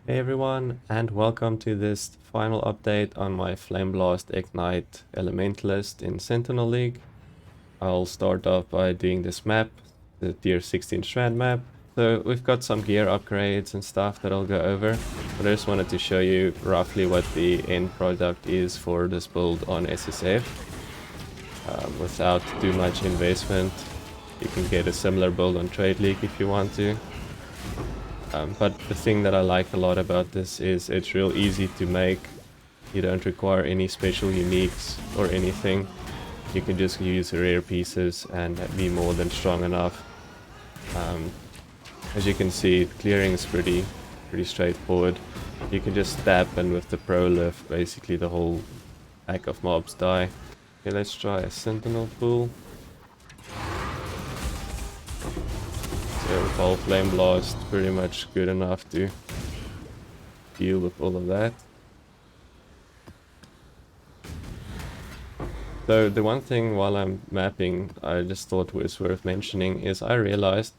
Hey everyone, and welcome to this final update on my Flameblast Ignite Elementalist in Sentinel League. I'll start off by doing this map, the tier 16 strand map. So we've got some gear upgrades and stuff that I'll go over, but I just wanted to show you roughly what the end product is for this build on SSF. Without too much investment, you can get a similar build on Trade League if you want to. But the thing that I like a lot about this is it's real easy to make. You don't require any special uniques or anything. You can just use rare pieces and be more than strong enough. As you can see, clearing is pretty straightforward. You can just stab, and with the pro lift, basically the whole pack of mobs die. Okay, let's try a Sentinel pool. So Vaal Flameblast, pretty much good enough to deal with all of that. So the one thing while I'm mapping I just thought was worth mentioning is I realized,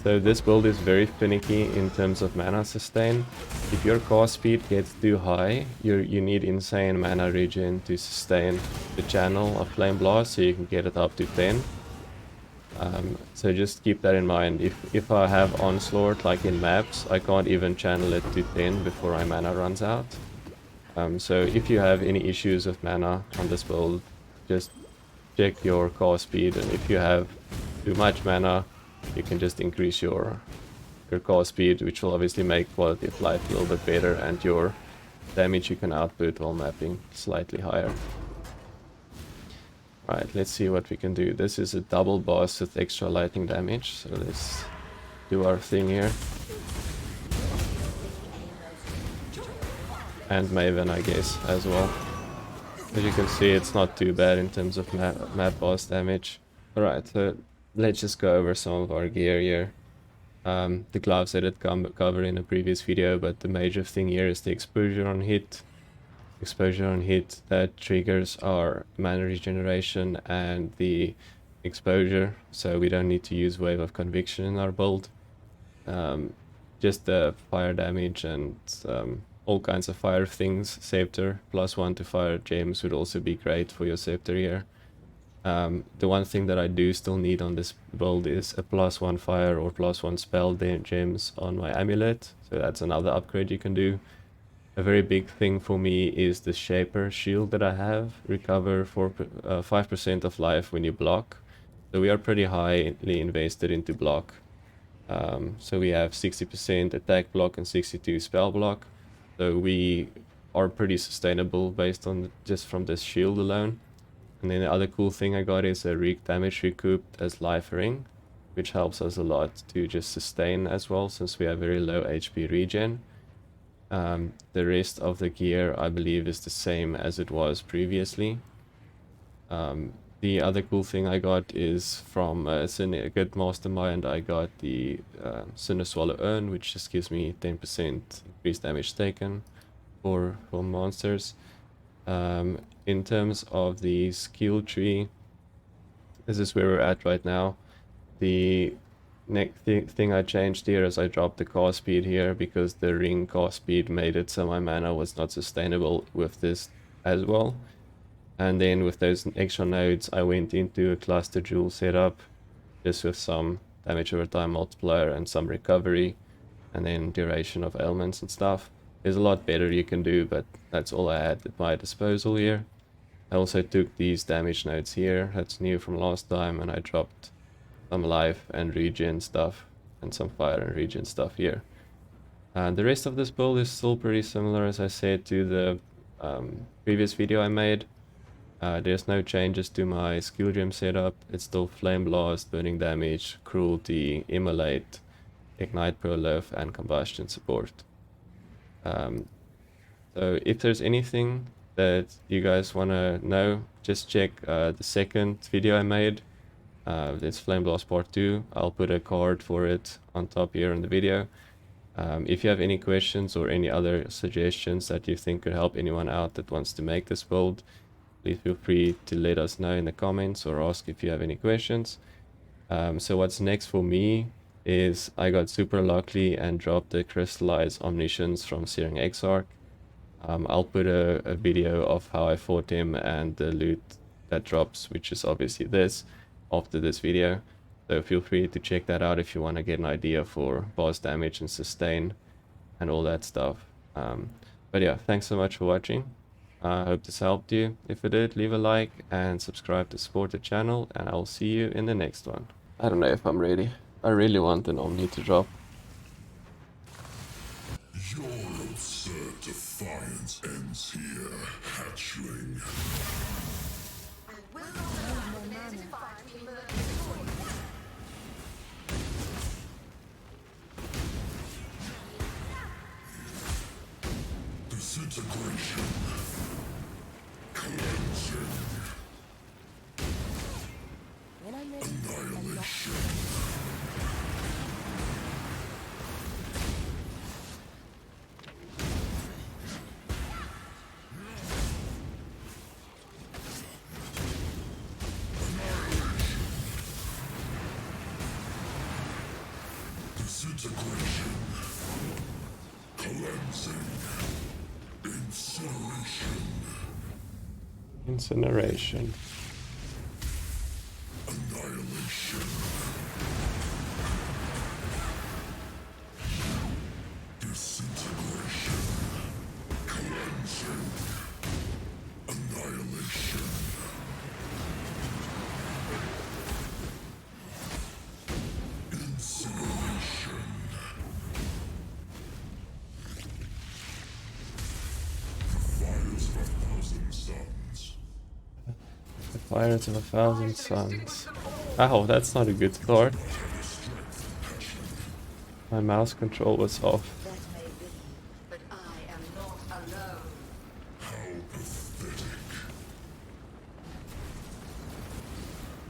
so this build is very finicky in terms of mana sustain. If your cast speed gets too high, you need insane mana regen to sustain the channel of Flameblast, so you can get it up to 10. So just keep that in mind. If I have Onslaught like in maps, I can't even channel it to 10 before my mana runs out. So if you have any issues with mana on this build, just check your cast speed, and if you have too much mana, you can just increase your cast speed, which will obviously make quality of life a little bit better, and your damage you can output while mapping slightly higher. Right, let's see what we can do. This is a double boss with extra lightning damage, so let's do our thing here. And Maven, I guess, as well. As you can see, it's not too bad in terms of map boss damage. Alright, so let's just go over some of our gear here. The gloves I did cover in a previous video, but the major thing here is the exposure on hit. Exposure on hit that triggers our mana regeneration and the exposure, so we don't need to use Wave of Conviction in our build. Just the fire damage and all kinds of fire things. Scepter +1 to fire gems would also be great for your scepter here. The one thing that I do still need on this build is a +1 fire or +1 spell gems on my amulet, so that's another upgrade you can do. A very big thing for me is the Shaper shield that I have. Recover for 5% of life when you block. So we are pretty highly invested into block. So we have 60% attack block and 62 spell block. So we are pretty sustainable based on just from this shield alone. And then the other cool thing I got is a damage recouped as life ring, which helps us a lot to just sustain as well, since we have very low HP regen. The rest of the gear I believe is the same as it was previously. The other cool thing I got is from a good mastermind. I got the Sinner Swallow Urn, which just gives me 10% increased damage taken for monsters. In terms of the skill tree, this is where we're at right now. The next thing I changed here is I dropped the cast speed here, because the ring cast speed made it so my mana was not sustainable with this as well. And then with those extra nodes, I went into a cluster jewel setup, just with some damage over time multiplier and some recovery, and then duration of ailments and stuff. There's a lot better you can do, but that's all I had at my disposal here. I also took these damage nodes here, that's new from last time, and I dropped some life and regen stuff and some fire and regen stuff here. The rest of this build is still pretty similar, as I said, to the previous video I made. There's no changes to my skill gem setup. It's still Flame Blast, Burning Damage, Cruelty, Immolate, Ignite Prolove, and Combustion support. So if there's anything that you guys want to know, just check the second video I made. It's Flame Blast Part 2. I'll put a card for it on top here in the video. If you have any questions or any other suggestions that you think could help anyone out that wants to make this build, please feel free to let us know in the comments or ask if you have any questions. So what's next for me is I got super lucky and dropped the Crystallized Omniscience from Searing Exarch. I'll put a video of how I fought him and the loot that drops, which is obviously this, after this video. So feel free to check that out if you want to get an idea for boss damage and sustain and all that stuff. But yeah, thanks so much for watching. I hope this helped you. If it did, leave a like and subscribe to support the channel, and I'll see you in the next one. I don't know if I'm ready. I really want an Omni to drop. Your absurd defiance ends here, hatchling. Disintegration. Cleansing. Annihilation. Disintegration. Cleansing. Incineration. Incineration. Annihilation. Disintegration. Cleansing. Annihilation. Incineration. Fires of a thousand suns. The Fires of a Thousand Suns. Ow, that's not a good start. My mouse control was off. That may be, but I am not alone. How pathetic.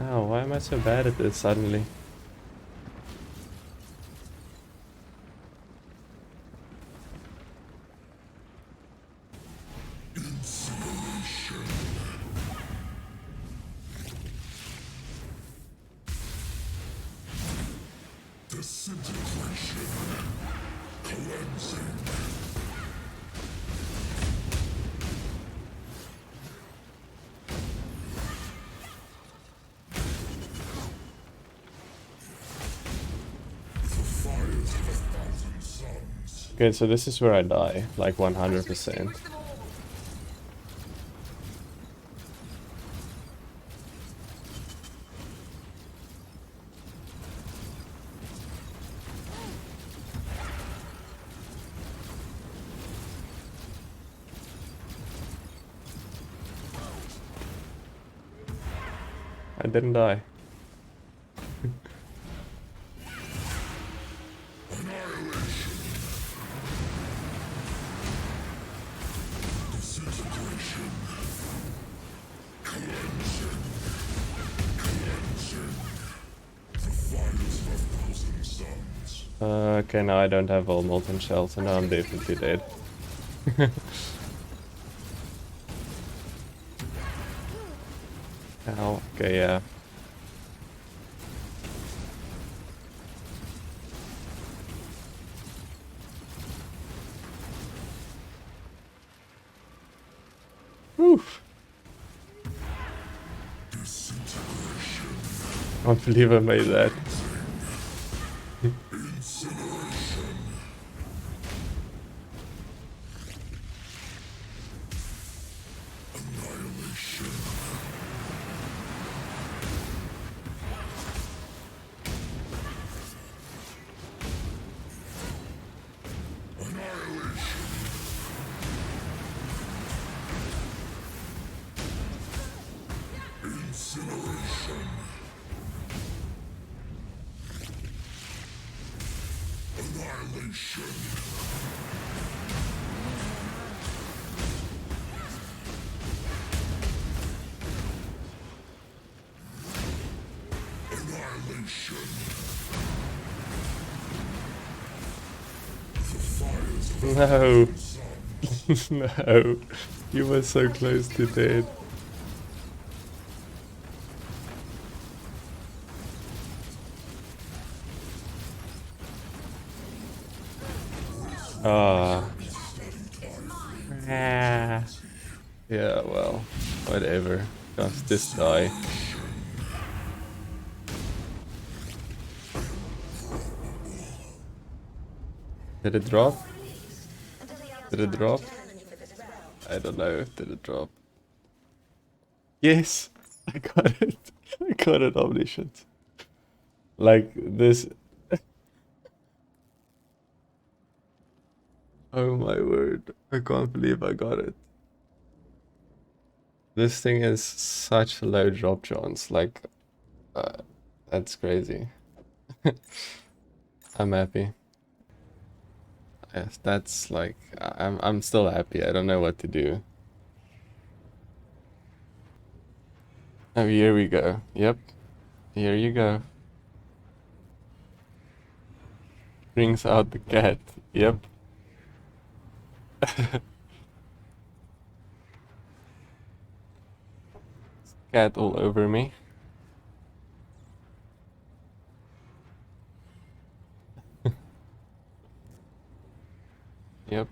Ow, why am I so bad at this suddenly? Incineration. Disintegration. Cleansing. The fires of a thousand suns. Okay, so this is where I die, like 100%. I didn't die. Annihilation. Disintegration. Cleansing. Cleansing. The fires of a thousand suns. Okay, now I don't have all molten shells, so now I'm definitely dead. Ow, okay, yeah. Oof. Disintegration. I can't believe I made that. Incineration. Annihilation. Annihilation. Incineration. Annihilation. Annihilation. The fires of a No. thousand suns. No. You were so close to dead. Ah. Yeah, well, whatever. Just die. Did it drop? Did it drop? I don't know. Did it drop? Yes! I got it. I got it, omniscient. Like this. Oh my word. I can't believe I got it. This thing is such a low drop chance. Like, that's crazy. I'm happy. Yes, that's like I'm still happy. I don't know what to do. Oh, here we go. Yep. Here you go. Brings out the cat. Yep. Cat all over me. Yep.